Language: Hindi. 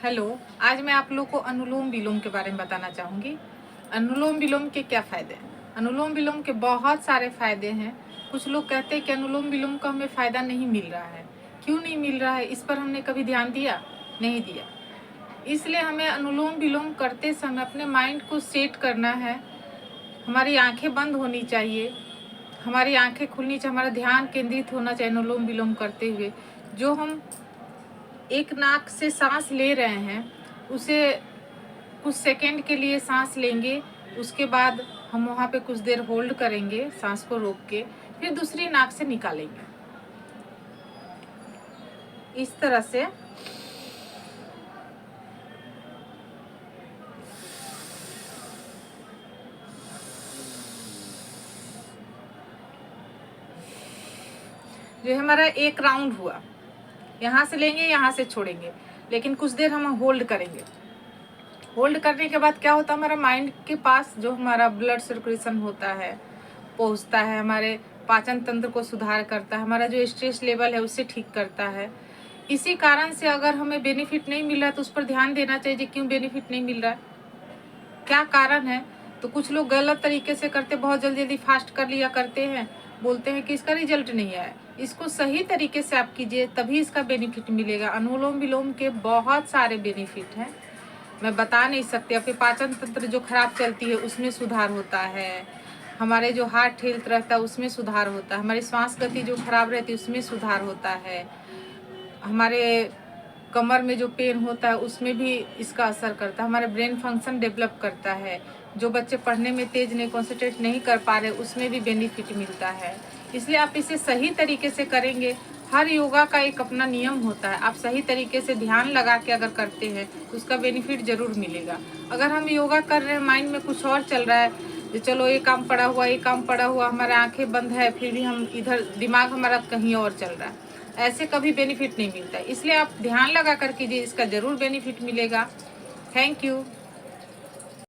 हेलो, आज मैं आप लोग को अनुलोम विलोम के बारे में बताना चाहूँगी। अनुलोम विलोम के क्या फ़ायदे हैं? अनुलोम विलोम के बहुत सारे फ़ायदे हैं। कुछ लोग कहते हैं कि अनुलोम विलोम का हमें फ़ायदा नहीं मिल रहा है। क्यों नहीं मिल रहा है? इस पर हमने कभी ध्यान दिया? नहीं दिया। इसलिए हमें अनुलोम विलोम करते समय अपने माइंड को सेट करना है। हमारी आँखें बंद होनी चाहिए, हमारी आँखें खुलनी चाहिए, हमारा ध्यान केंद्रित होना चाहिए अनुलोम विलोम करते हुए। जो हम एक नाक से सांस ले रहे हैं, उसे कुछ सेकंड के लिए सांस लेंगे, उसके बाद हम वहाँ पे कुछ देर होल्ड करेंगे सांस को रोक के, फिर दूसरी नाक से निकालेंगे। इस तरह से जो हमारा एक राउंड हुआ, यहाँ से लेंगे, यहाँ से छोड़ेंगे, लेकिन कुछ देर हम होल्ड करेंगे। होल्ड करने के बाद क्या होता है, हमारा माइंड के पास जो हमारा ब्लड सर्कुलेशन होता है पहुँचता है, हमारे पाचन तंत्र को सुधार करता है, हमारा जो स्ट्रेस लेवल है उसे ठीक करता है। इसी कारण से अगर हमें बेनिफिट नहीं मिल रहा है तो उस पर ध्यान देना चाहिए, क्यों बेनिफिट नहीं मिल रहा है, क्या कारण है। तो कुछ लोग गलत तरीके से करते, बहुत जल्दी जल्दी फास्ट कर लिया करते हैं, बोलते हैं कि इसका रिजल्ट नहीं आया। इसको सही तरीके से आप कीजिए, तभी इसका बेनिफिट मिलेगा। अनुलोम विलोम के बहुत सारे बेनिफिट हैं, मैं बता नहीं सकती। आपके पाचन तंत्र जो खराब चलती है उसमें सुधार होता है, हमारे जो हार्ट हेल्थ रहता है उसमें सुधार होता है, हमारी श्वास गति जो खराब रहती है उसमें सुधार होता है, हमारे कमर में जो पेन होता है उसमें भी इसका असर करता है, हमारे ब्रेन फंक्शन डेवलप करता है, जो बच्चे पढ़ने में तेज नहीं, कॉन्सेंट्रेट नहीं कर पा रहे उसमें भी बेनिफिट मिलता है। इसलिए आप इसे सही तरीके से करेंगे। हर योगा का एक अपना नियम होता है, आप सही तरीके से ध्यान लगा के अगर करते हैं तो उसका बेनिफिट ज़रूर मिलेगा। अगर हम योगा कर रहे हैं, माइंड में कुछ और चल रहा है, जो चलो ये काम पड़ा हुआ, ये काम पड़ा हुआ, हमारे आंखें बंद है, फिर भी हम इधर, दिमाग हमारा कहीं और चल रहा है, ऐसे कभी बेनिफिट नहीं मिलता। इसलिए आप ध्यान लगा कर कीजिए, इसका ज़रूर बेनिफिट मिलेगा। Thank you.